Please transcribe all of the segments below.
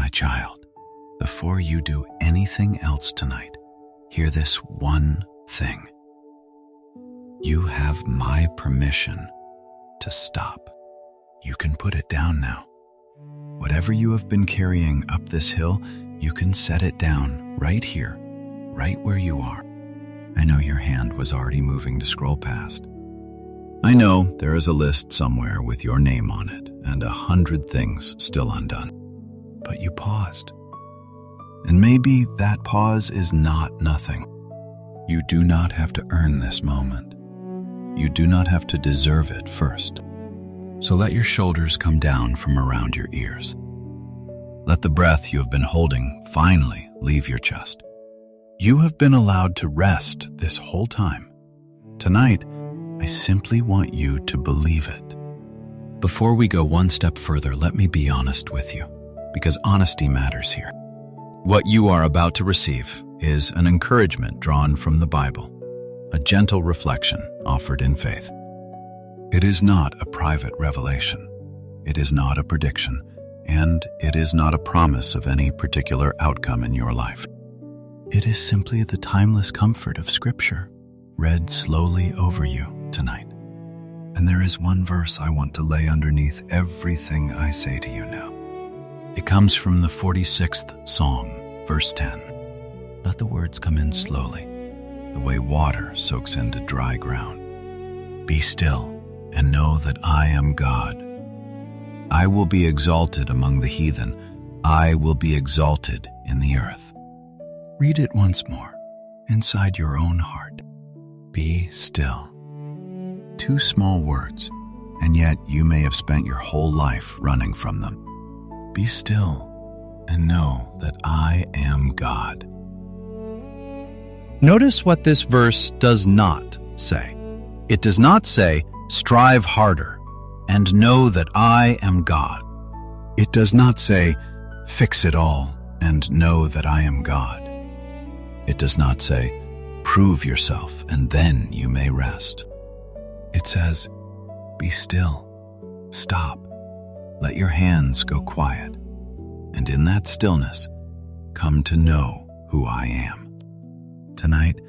My child, before you do anything else tonight, hear this one thing. You have my permission to stop. You can put it down now. Whatever you have been carrying up this hill, you can set it down right here, right where you are. I know your hand was already moving to scroll past. I know there is a list somewhere with your name on it and 100 things still undone. But you paused. And maybe that pause is not nothing. You do not have to earn this moment. You do not have to deserve it first. So let your shoulders come down from around your ears. Let the breath you have been holding finally leave your chest. You have been allowed to rest this whole time. Tonight, I simply want you to believe it. Before we go one step further, let me be honest with you, because honesty matters here. What you are about to receive is an encouragement drawn from the Bible, a gentle reflection offered in faith. It is not a private revelation. It is not a prediction, and it is not a promise of any particular outcome in your life. It is simply the timeless comfort of Scripture, read slowly over you tonight. And there is one verse I want to lay underneath everything I say to you now. It comes from the 46th Psalm, verse 10. Let the words come in slowly, the way water soaks into dry ground. Be still and know that I am God. I will be exalted among the heathen. I will be exalted in the earth. Read it once more, inside your own heart. Be still. 2 small words, and yet you may have spent your whole life running from them. Be still and know that I am God. Notice what this verse does not say. It does not say, strive harder and know that I am God. It does not say, fix it all and know that I am God. It does not say, prove yourself and then you may rest. It says, be still, stop, let your hands go quiet, and in that stillness, come to know who I am. Tonight,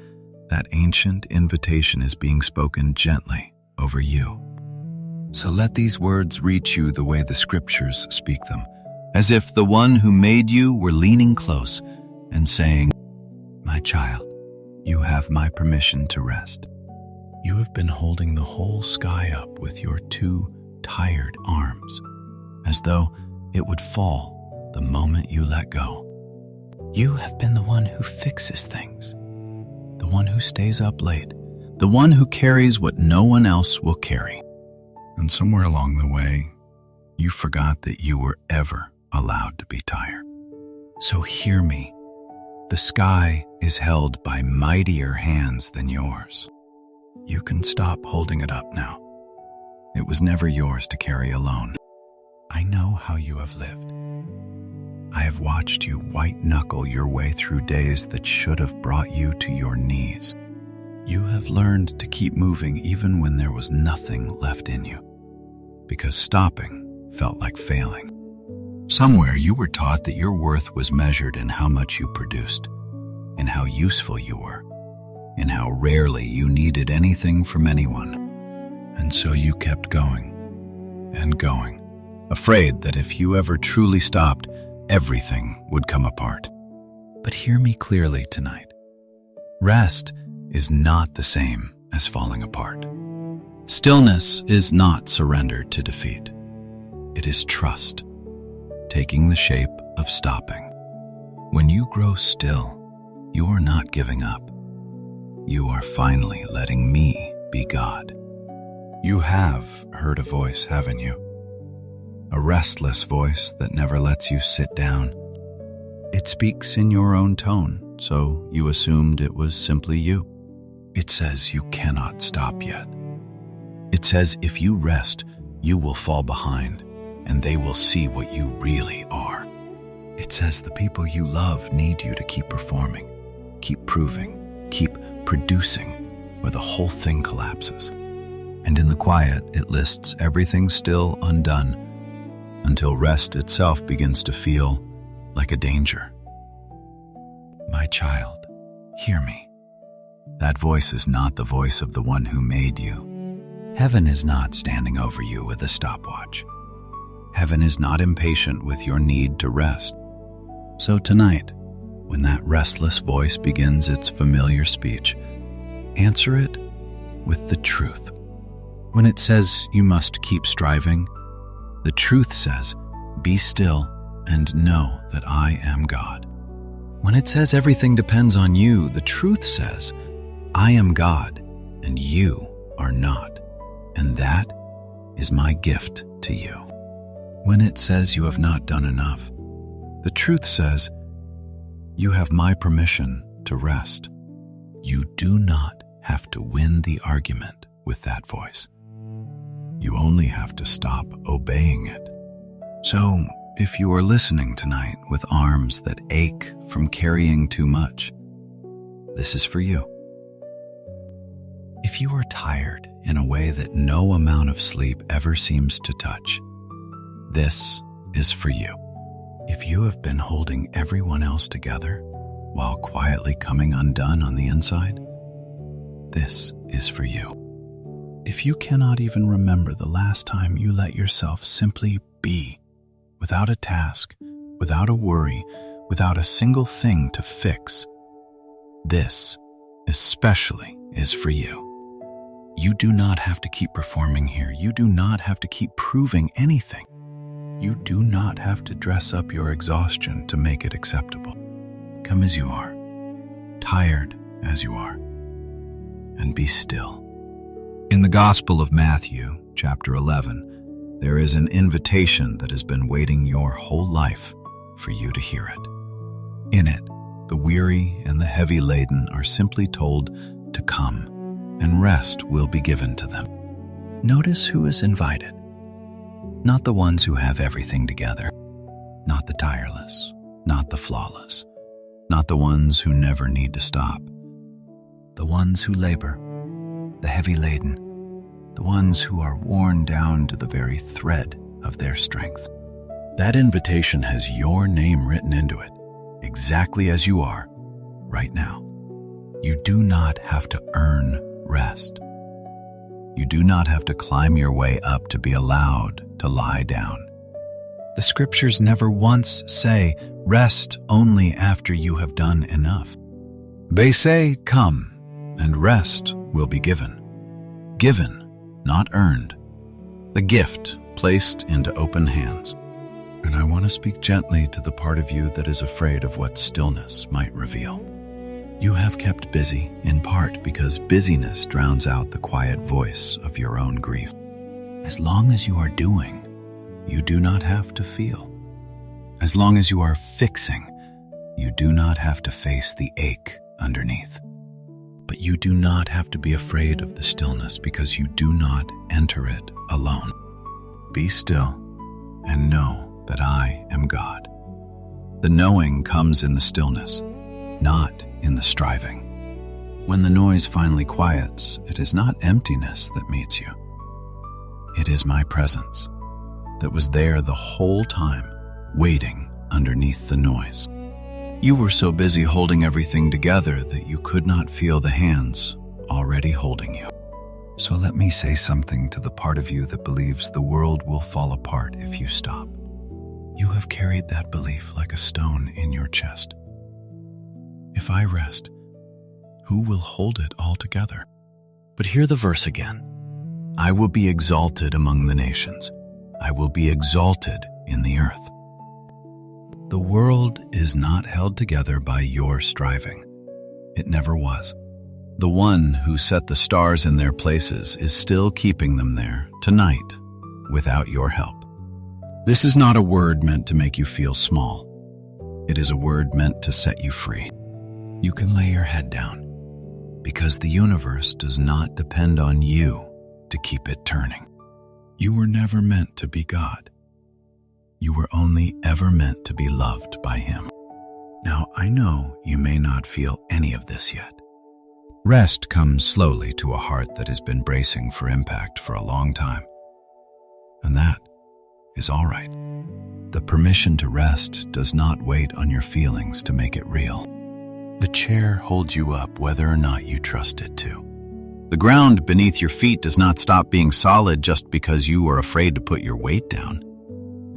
that ancient invitation is being spoken gently over you. So let these words reach you the way the Scriptures speak them, as if the one who made you were leaning close and saying, my child, you have my permission to rest. You have been holding the whole sky up with your 2 tired arms, as though it would fall the moment you let go. You have been the one who fixes things, the one who stays up late, the one who carries what no one else will carry. And somewhere along the way, you forgot that you were ever allowed to be tired. So hear me. The sky is held by mightier hands than yours. You can stop holding it up now. It was never yours to carry alone. I know how you have lived. I have watched you white-knuckle your way through days that should have brought you to your knees. You have learned to keep moving even when there was nothing left in you, because stopping felt like failing. Somewhere you were taught that your worth was measured in how much you produced, in how useful you were, in how rarely you needed anything from anyone. And so you kept going and going, afraid that if you ever truly stopped, everything would come apart. But hear me clearly tonight. Rest is not the same as falling apart. Stillness is not surrender to defeat. It is trust, taking the shape of stopping. When you grow still, you are not giving up. You are finally letting me be God. You have heard a voice, haven't you? A restless voice that never lets you sit down. It speaks in your own tone, so you assumed it was simply you. It says you cannot stop yet. It says if you rest, you will fall behind, and they will see what you really are. It says the people you love need you to keep performing, keep proving, keep producing, or the whole thing collapses. And in the quiet, it lists everything still undone, until rest itself begins to feel like a danger. My child, hear me. That voice is not the voice of the one who made you. Heaven is not standing over you with a stopwatch. Heaven is not impatient with your need to rest. So tonight, when that restless voice begins its familiar speech, answer it with the truth. When it says you must keep striving, the truth says, be still and know that I am God. When it says everything depends on you, the truth says, I am God and you are not, and that is my gift to you. When it says you have not done enough, the truth says, you have my permission to rest. You do not have to win the argument with that voice. You only have to stop obeying it. So, if you are listening tonight with arms that ache from carrying too much, this is for you. If you are tired in a way that no amount of sleep ever seems to touch, this is for you. If you have been holding everyone else together while quietly coming undone on the inside, this is for you. If you cannot even remember the last time you let yourself simply be, without a task, without a worry, without a single thing to fix, this especially is for you. You do not have to keep performing here. You do not have to keep proving anything. You do not have to dress up your exhaustion to make it acceptable. Come as you are, tired as you are, and be still. In the Gospel of Matthew, chapter 11, there is an invitation that has been waiting your whole life for you to hear it. In it, the weary and the heavy laden are simply told to come, and rest will be given to them. Notice who is invited. Not the ones who have everything together, not the tireless, not the flawless, not the ones who never need to stop. The ones who labor, the heavy laden, the ones who are worn down to the very thread of their strength. That invitation has your name written into it, exactly as you are, right now. You do not have to earn rest. You do not have to climb your way up to be allowed to lie down. The scriptures never once say, rest only after you have done enough. They say, come, and rest will be given. Given, not earned. The gift placed into open hands. And I want to speak gently to the part of you that is afraid of what stillness might reveal. You have kept busy, in part because busyness drowns out the quiet voice of your own grief. As long as you are doing, you do not have to feel. As long as you are fixing, you do not have to face the ache underneath. But you do not have to be afraid of the stillness because you do not enter it alone. Be still and know that I am God. The knowing comes in the stillness, not in the striving. When the noise finally quiets, it is not emptiness that meets you. It is my presence that was there the whole time, waiting underneath the noise. You were so busy holding everything together that you could not feel the hands already holding you. So let me say something to the part of you that believes the world will fall apart if you stop. You have carried that belief like a stone in your chest. If I rest, who will hold it all together? But hear the verse again. I will be exalted among the nations. I will be exalted in the earth. The world is not held together by your striving. It never was. The one who set the stars in their places is still keeping them there tonight without your help. This is not a word meant to make you feel small. It is a word meant to set you free. You can lay your head down because the universe does not depend on you to keep it turning. You were never meant to be God. You were only ever meant to be loved by Him. Now, I know you may not feel any of this yet. Rest comes slowly to a heart that has been bracing for impact for a long time. And that is all right. The permission to rest does not wait on your feelings to make it real. The chair holds you up whether or not you trust it to. The ground beneath your feet does not stop being solid just because you are afraid to put your weight down.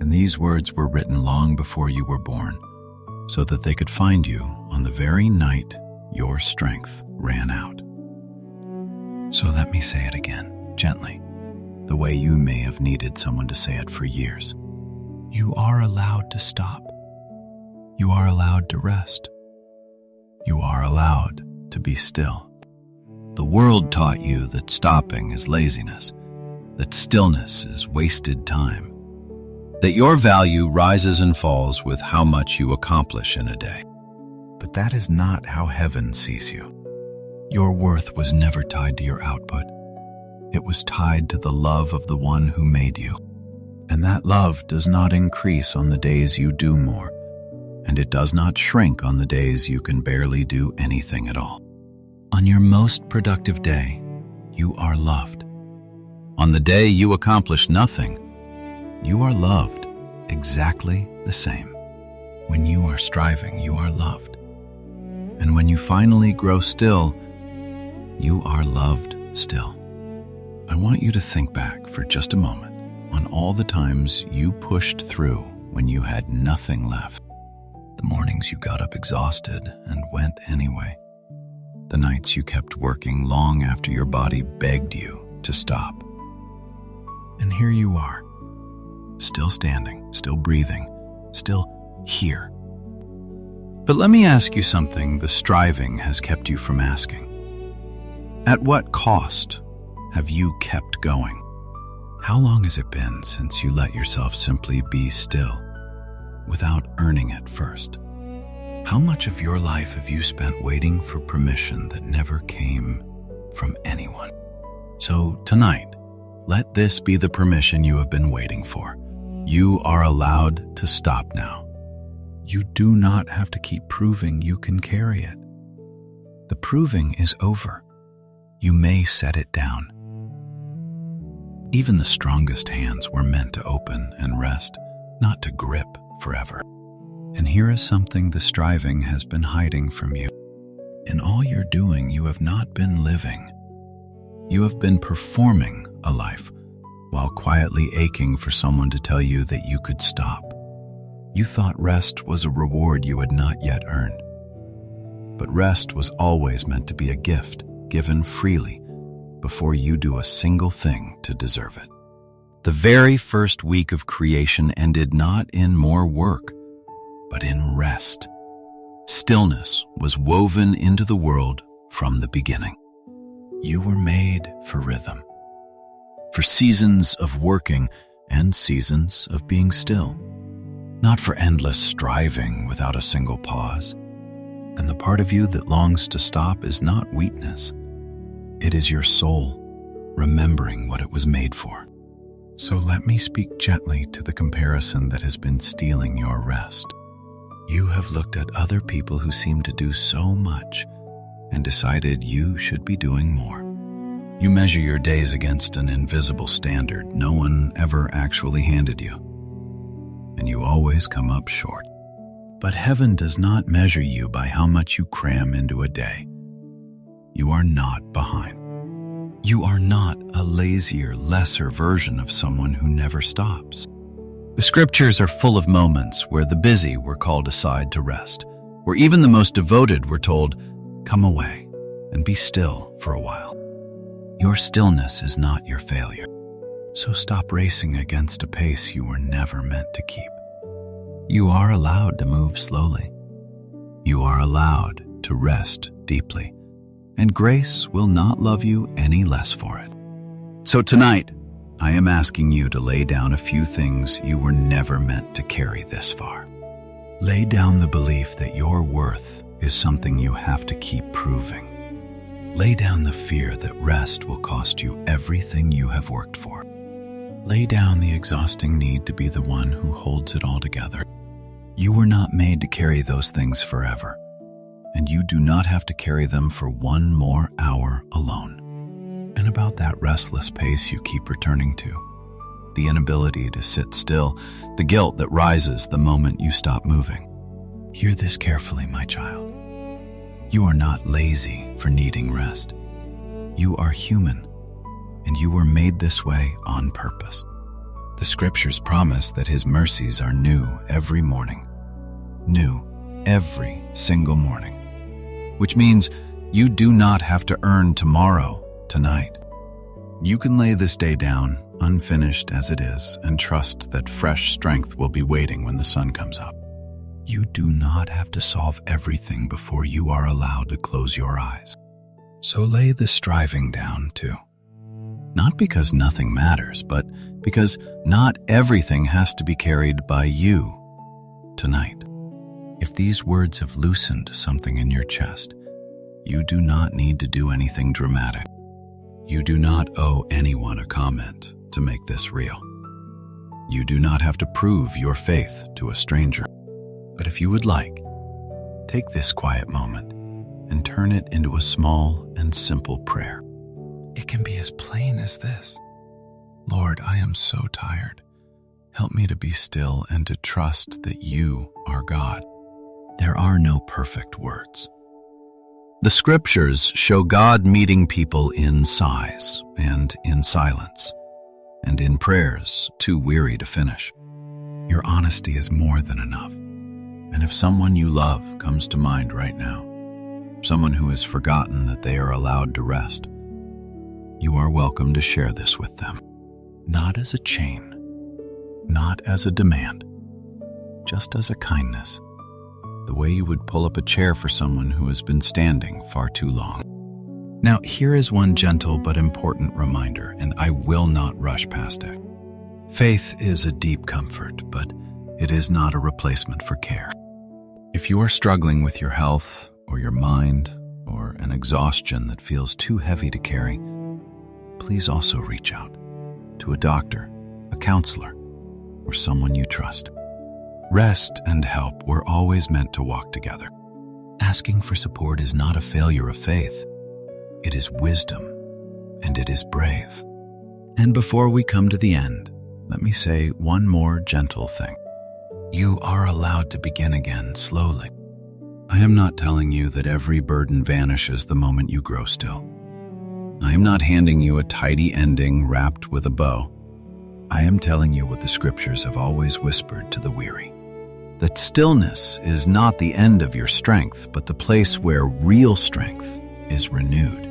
And these words were written long before you were born, so that they could find you on the very night your strength ran out. So let me say it again, gently, the way you may have needed someone to say it for years. You are allowed to stop. You are allowed to rest. You are allowed to be still. The world taught you that stopping is laziness, that stillness is wasted time, that your value rises and falls with how much you accomplish in a day. But that is not how heaven sees you. Your worth was never tied to your output. It was tied to the love of the one who made you. And that love does not increase on the days you do more, and it does not shrink on the days you can barely do anything at all. On your most productive day, you are loved. On the day you accomplish nothing, you are loved exactly the same. When you are striving, you are loved. And when you finally grow still, you are loved still. I want you to think back for just a moment on all the times you pushed through when you had nothing left. The mornings you got up exhausted and went anyway. The nights you kept working long after your body begged you to stop. And here you are, still standing, still breathing, still here. But let me ask you something the striving has kept you from asking. At what cost have you kept going? How long has it been since you let yourself simply be still, without earning it first? How much of your life have you spent waiting for permission that never came from anyone? So tonight, let this be the permission you have been waiting for. You are allowed to stop now. You do not have to keep proving you can carry it. The proving is over. You may set it down. Even the strongest hands were meant to open and rest, not to grip forever. And here is something the striving has been hiding from you. In all you're doing, you have not been living. You have been performing a life while quietly aching for someone to tell you that you could stop. You thought rest was a reward you had not yet earned. But rest was always meant to be a gift given freely before you do a single thing to deserve it. The very first week of creation ended not in more work, but in rest. Stillness was woven into the world from the beginning. You were made for rhythm, for seasons of working and seasons of being still, not for endless striving without a single pause. And the part of you that longs to stop is not weakness. It is your soul remembering what it was made for. So let me speak gently to the comparison that has been stealing your rest. You have looked at other people who seem to do so much and decided you should be doing more. You measure your days against an invisible standard no one ever actually handed you, and you always come up short. But heaven does not measure you by how much you cram into a day. You are not behind. You are not a lazier, lesser version of someone who never stops. The scriptures are full of moments where the busy were called aside to rest, where even the most devoted were told, "Come away and be still for a while." Your stillness is not your failure, so stop racing against a pace you were never meant to keep. You are allowed to move slowly. You are allowed to rest deeply, and grace will not love you any less for it. So tonight, I am asking you to lay down a few things you were never meant to carry this far. Lay down the belief that your worth is something you have to keep proving. Lay down the fear that rest will cost you everything you have worked for. Lay down the exhausting need to be the one who holds it all together. You were not made to carry those things forever, and you do not have to carry them for one more hour alone. And about that restless pace you keep returning to, the inability to sit still, the guilt that rises the moment you stop moving. Hear this carefully, my child. You are not lazy for needing rest. You are human, and you were made this way on purpose. The scriptures promise that His mercies are new every morning. New every single morning. Which means you do not have to earn tomorrow tonight. You can lay this day down, unfinished as it is, and trust that fresh strength will be waiting when the sun comes up. You do not have to solve everything before you are allowed to close your eyes. So lay the striving down too. Not because nothing matters, but because not everything has to be carried by you tonight. If these words have loosened something in your chest, you do not need to do anything dramatic. You do not owe anyone a comment to make this real. You do not have to prove your faith to a stranger. But if you would like, take this quiet moment and turn it into a small and simple prayer. It can be as plain as this. Lord, I am so tired. Help me to be still and to trust that you are God. There are no perfect words. The scriptures show God meeting people in sighs and in silence, and in prayers too weary to finish. Your honesty is more than enough. And if someone you love comes to mind right now, someone who has forgotten that they are allowed to rest, you are welcome to share this with them. Not as a chain, not as a demand, just as a kindness, the way you would pull up a chair for someone who has been standing far too long. Now, here is one gentle but important reminder, and I will not rush past it. Faith is a deep comfort, but it is not a replacement for care. If you are struggling with your health or your mind or an exhaustion that feels too heavy to carry, please also reach out to a doctor, a counselor, or someone you trust. Rest and help were always meant to walk together. Asking for support is not a failure of faith. It is wisdom, and it is brave. And before we come to the end, let me say one more gentle thing. You are allowed to begin again slowly. I am not telling you that every burden vanishes the moment you grow still. I am not handing you a tidy ending wrapped with a bow. I am telling you what the scriptures have always whispered to the weary. That stillness is not the end of your strength, but the place where real strength is renewed.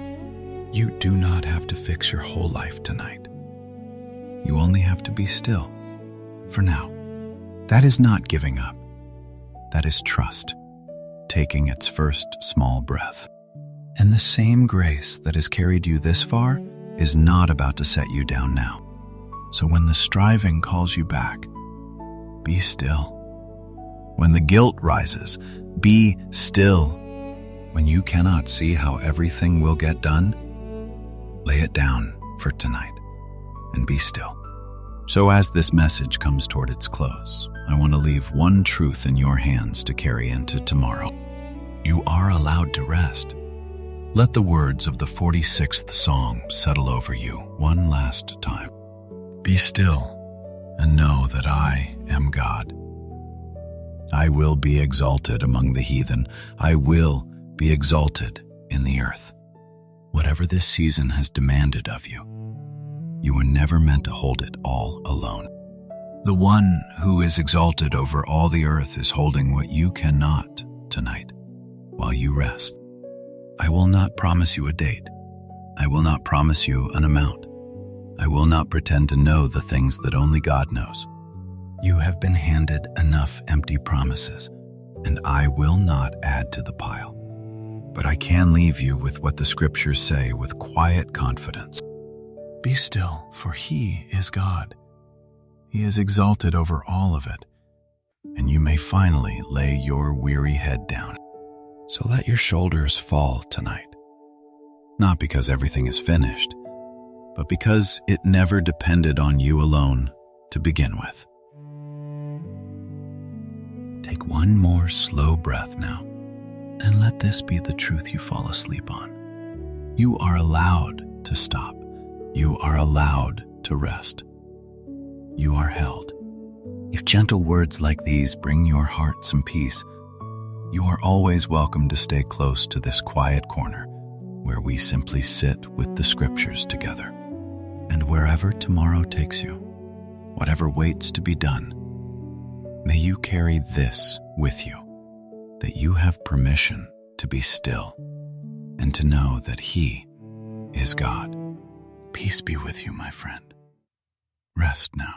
You do not have to fix your whole life tonight. You only have to be still, for now. That is not giving up. That is trust, taking its first small breath. And the same grace that has carried you this far is not about to set you down now. So when the striving calls you back, be still. When the guilt rises, be still. When you cannot see how everything will get done, lay it down for tonight and be still. So as this message comes toward its close, I want to leave one truth in your hands to carry into tomorrow. You are allowed to rest. Let the words of the 46th Psalm settle over you one last time. Be still and know that I am God. I will be exalted among the heathen. I will be exalted in the earth. Whatever this season has demanded of you, you were never meant to hold it all alone. The one who is exalted over all the earth is holding what you cannot tonight while you rest. I will not promise you a date. I will not promise you an amount. I will not pretend to know the things that only God knows. You have been handed enough empty promises, and I will not add to the pile. But I can leave you with what the scriptures say with quiet confidence. Be still, for He is God. He is exalted over all of it, and you may finally lay your weary head down. So let your shoulders fall tonight. Not because everything is finished, but because it never depended on you alone to begin with. Take one more slow breath now, and let this be the truth you fall asleep on. You are allowed to stop. You are allowed to rest. you are held. If gentle words like these bring your heart some peace, you are always welcome to stay close to this quiet corner where we simply sit with the scriptures together. And wherever tomorrow takes you, whatever waits to be done, may you carry this with you, that you have permission to be still and to know that He is God. Peace be with you, my friend. Rest now.